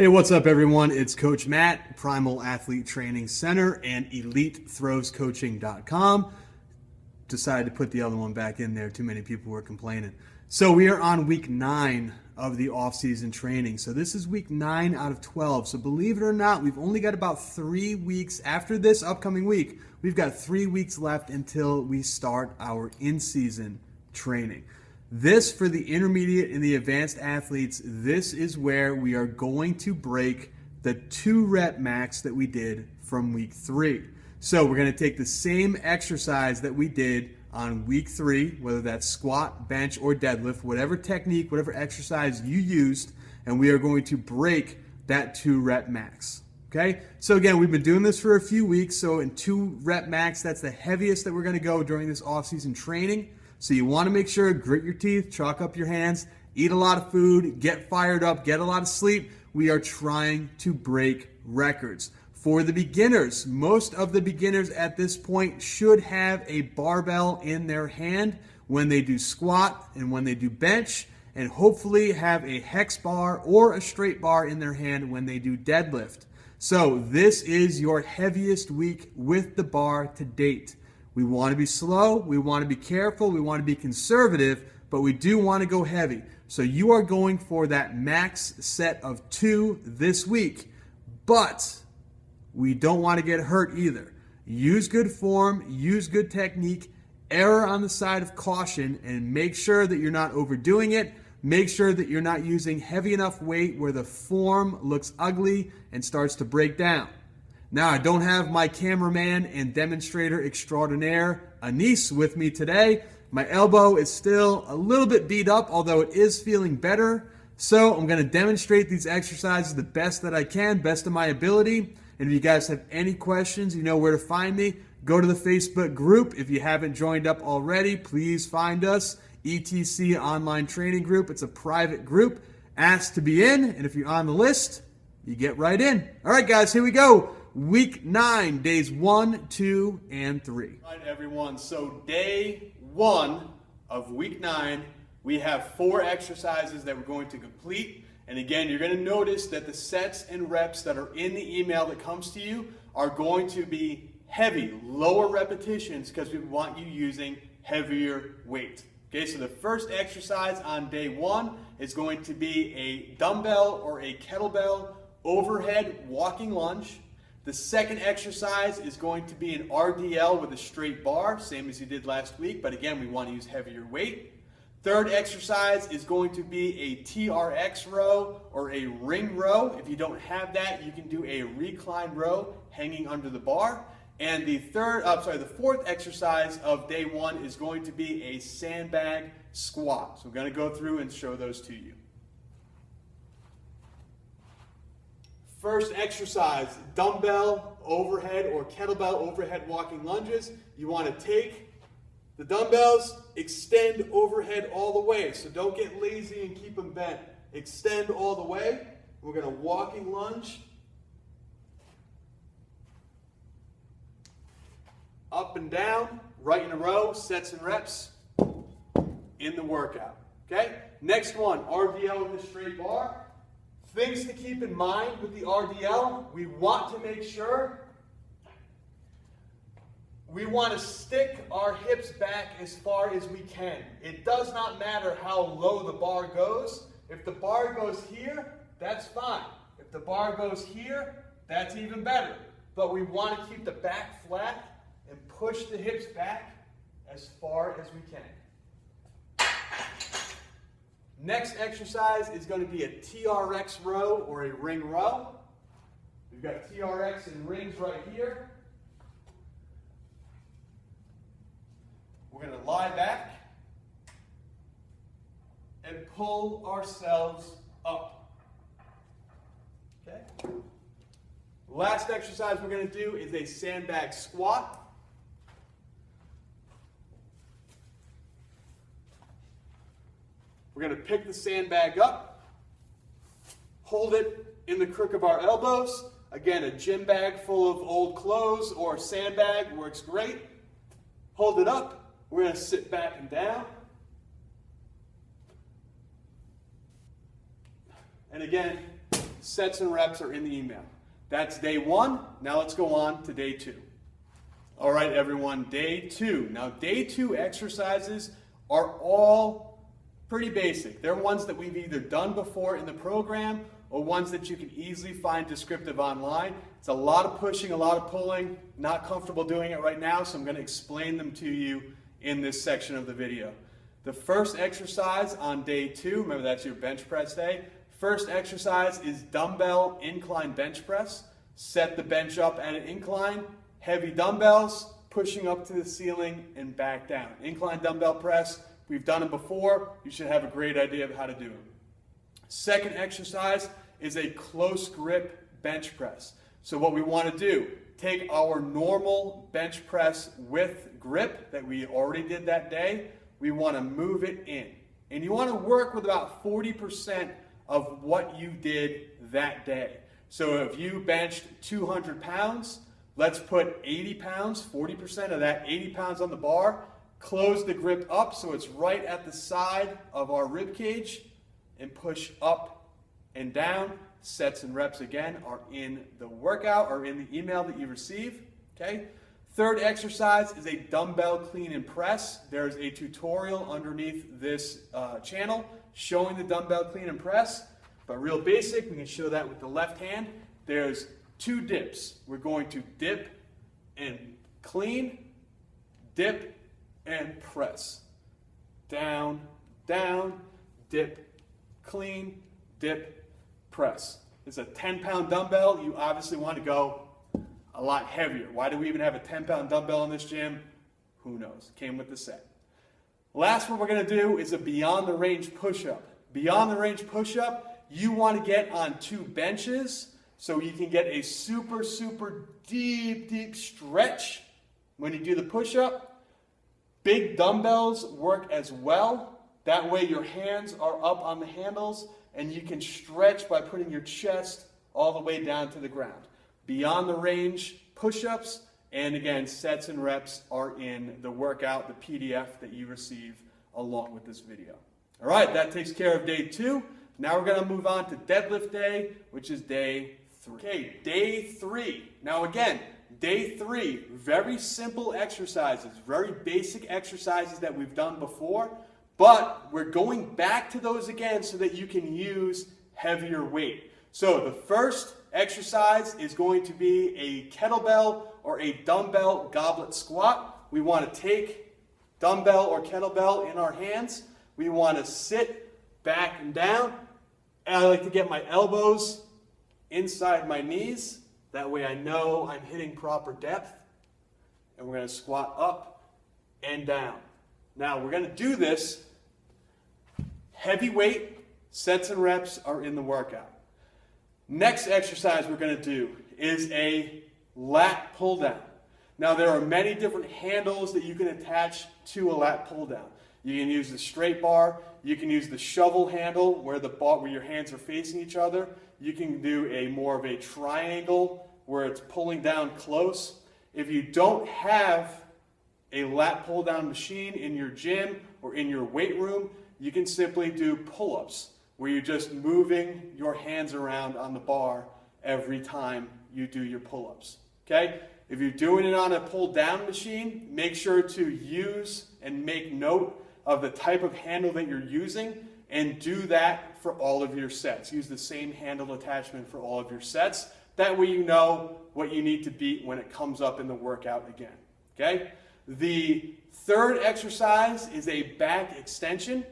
Hey, what's up, everyone? It's Coach Matt, Primal Athlete Training Center and EliteThrowsCoaching.com. Decided to put the other one back in there. Too many people were complaining. So we are on week 9 of the off-season training. So this is week 9 out of 12. So believe it or not, we've only got about 3 weeks after this upcoming week. We've got 3 weeks left until we start our in-season training. This, for the intermediate and the advanced athletes, this is where we are going to break the 2 rep max that we did from week 3. So we're going to take the same exercise that we did on week 3, whether that's squat, bench, or deadlift, whatever technique, whatever exercise you used, and we are going to break that 2 rep max. Okay? So again, we've been doing this for a few weeks. So in 2 rep max, that's the heaviest that we're going to go during this off-season training. So you want to make sure, grit your teeth, chalk up your hands, eat a lot of food, get fired up, get a lot of sleep. We are trying to break records. For the beginners, most of the beginners at this point should have a barbell in their hand when they do squat and when they do bench, and hopefully have a hex bar or a straight bar in their hand when they do deadlift. So this is your heaviest week with the bar to date. We want to be slow, we want to be careful, we want to be conservative, but we do want to go heavy. So you are going for that max set of 2 this week, but we don't want to get hurt either. Use good form, use good technique, err on the side of caution, and make sure that you're not overdoing it. Make sure that you're not using heavy enough weight where the form looks ugly and starts to break down. Now, I don't have my cameraman and demonstrator extraordinaire, Anis, with me today. My elbow is still a little bit beat up, although it is feeling better. So I'm going to demonstrate these exercises the best that I can, best of my ability. And if you guys have any questions, you know where to find me. Go to the Facebook group. If you haven't joined up already, please find us, ETC Online Training Group. It's a private group. Ask to be in, and if you're on the list, you get right in. All right, guys, here we go. Week 9, days 1, 2, and 3. All right, everyone. So day 1 of week 9, we have 4 exercises that we're going to complete. And again, you're going to notice that the sets and reps that are in the email that comes to you are going to be heavy, lower repetitions, because we want you using heavier weight. Okay, so the first exercise on day 1 is going to be a dumbbell or a kettlebell overhead walking lunge. The second exercise is going to be an RDL with a straight bar, same as you did last week, but again, we want to use heavier weight. Third exercise is going to be a TRX row or a ring row. If you don't have that, you can do a recline row hanging under the bar. And the fourth exercise of day 1 is going to be a sandbag squat. So we're going to go through and show those to you. First exercise, dumbbell overhead or kettlebell overhead walking lunges. You want to take the dumbbells, extend overhead all the way. So don't get lazy and keep them bent. Extend all the way. We're going to walking lunge. Up and down, right in a row, sets and reps in the workout. Okay? Next one, RDL with a straight bar. Things to keep in mind with the RDL, we want to make sure we want to stick our hips back as far as we can. It does not matter how low the bar goes. If the bar goes here, that's fine. If the bar goes here, that's even better. But we want to keep the back flat and push the hips back as far as we can. Next exercise is going to be a TRX row or a ring row. We've got TRX and rings right here. We're going to lie back and pull ourselves up. Okay? Last exercise we're going to do is a sandbag squat. We're going to pick the sandbag up, hold it in the crook of our elbows. Again, a gym bag full of old clothes or a sandbag works great. Hold it up. We're going to sit back and down. And again, sets and reps are in the email. That's day 1. Now let's go on to day 2. All right, everyone, day 2. Now, day 2 exercises are all pretty basic. They're ones that we've either done before in the program or ones that you can easily find descriptive online. It's a lot of pushing, a lot of pulling. Not comfortable doing it right now, so I'm going to explain them to you in this section of the video. The first exercise on day 2, remember that's your bench press day. First exercise is dumbbell incline bench press. Set the bench up at an incline, heavy dumbbells, pushing up to the ceiling and back down. Incline dumbbell press, we've done it before. You should have a great idea of how to do it. Second exercise is a close grip bench press. So what we want to do, take our normal bench press with grip that we already did that day. We want to move it in. And you want to work with about 40% of what you did that day. So if you benched 200 pounds, let's put 80 pounds, 40% of that 80 pounds on the bar. Close the grip up so it's right at the side of our rib cage and push up and down. Sets and reps again are in the workout or in the email that you receive. Okay. Third exercise is a dumbbell clean and press. There's a tutorial underneath this channel showing the dumbbell clean and press, but real basic. We can show that with the left hand. There's 2 dips. We're going to dip and clean, dip and press. Down, down, dip, clean, dip, press. It's a 10-pound dumbbell. You obviously want to go a lot heavier. Why do we even have a 10-pound dumbbell in this gym? Who knows? Came with the set. Last one we're going to do is a beyond the range push-up. Beyond the range push-up, you want to get on 2 benches so you can get a super, super deep stretch when you do the push-up. Big dumbbells work as well. That way your hands are up on the handles and you can stretch by putting your chest all the way down to the ground. Beyond the range push-ups, and again, sets and reps are in the workout, the PDF that you receive along with this video. All right, that takes care of day 2. Now we're going to move on to deadlift day, which is day 3. Okay, day 3. Now again, day 3, very simple exercises, very basic exercises that we've done before, but we're going back to those again so that you can use heavier weight. So the first exercise is going to be a kettlebell or a dumbbell goblet squat. We want to take dumbbell or kettlebell in our hands. We want to sit back and down. And I like to get my elbows inside my knees. That way I know I'm hitting proper depth. And we're going to squat up and down. Now we're going to do this heavy weight. Sets and reps are in the workout. Next exercise we're going to do is a lat pull down. Now there are many different handles that you can attach to a lat pull down. You can use the straight bar, you can use the shovel handle where your hands are facing each other. You can do a more of a triangle where it's pulling down close. If you don't have a lat pull down machine in your gym or in your weight room, you can simply do pull-ups, where you're just moving your hands around on the bar every time you do your pull-ups, okay? If you're doing it on a pull-down machine, make sure to use and make note of the type of handle that you're using and do that for all of your sets. Use the same handle attachment for all of your sets. That way you know what you need to beat when it comes up in the workout again, okay? The third exercise is a back extension.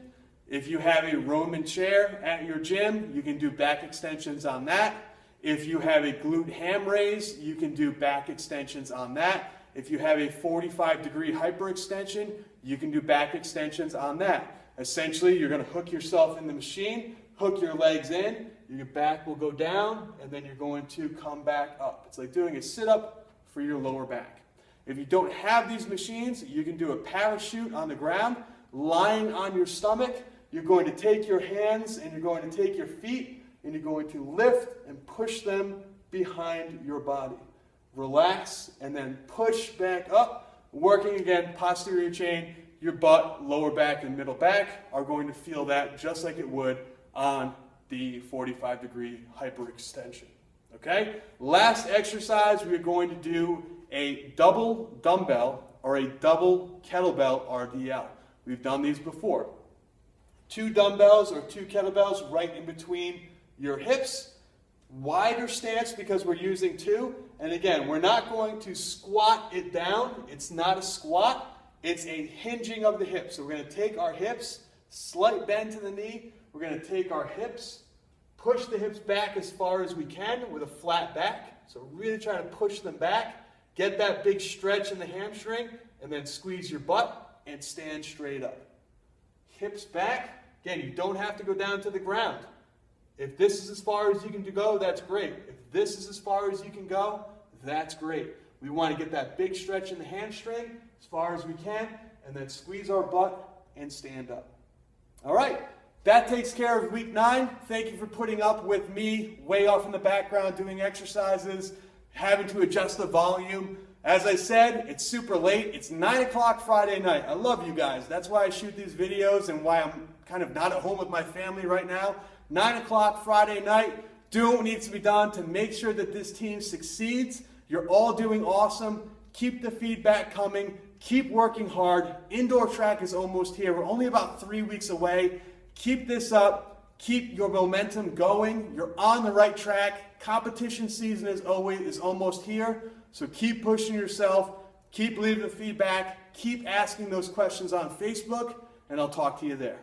If you have a Roman chair at your gym, you can do back extensions on that. If you have a glute ham raise, you can do back extensions on that. If you have a 45-degree hyperextension, you can do back extensions on that. Essentially, you're going to hook yourself in the machine, hook your legs in, your back will go down, and then you're going to come back up. It's like doing a sit-up for your lower back. If you don't have these machines, you can do a parachute on the ground, lying on your stomach. You're going to take your hands and you're going to take your feet and you're going to lift and push them behind your body. Relax and then push back up. Working again, posterior chain, your butt, lower back, and middle back are going to feel that just like it would on the 45-degree hyperextension. Okay? Last exercise, we are going to do a double dumbbell or a double kettlebell RDL. We've done these before. 2 dumbbells or 2 kettlebells right in between your hips. Wider stance because we're using 2. And again, we're not going to squat it down. It's not a squat. It's a hinging of the hips. So we're going to take our hips, slight bend to the knee. We're going to take our hips, push the hips back as far as we can with a flat back. So really try to push them back. Get that big stretch in the hamstring, and then squeeze your butt and stand straight up. Hips back. Again, you don't have to go down to the ground. If this is as far as you can go, that's great. If this is as far as you can go, that's great. We want to get that big stretch in the hamstring as far as we can, and then squeeze our butt and stand up. All right, that takes care of week 9. Thank you for putting up with me way off in the background doing exercises, having to adjust the volume. As I said, it's super late. It's 9 o'clock Friday night. I love you guys. That's why I shoot these videos and why I'm kind of not at home with my family right now. 9 o'clock Friday night. Do what needs to be done to make sure that this team succeeds. You're all doing awesome. Keep the feedback coming. Keep working hard. Indoor track is almost here. We're only about 3 weeks away. Keep this up. Keep your momentum going. You're on the right track. Competition season is almost here. So keep pushing yourself. Keep leaving the feedback. Keep asking those questions on Facebook, and I'll talk to you there.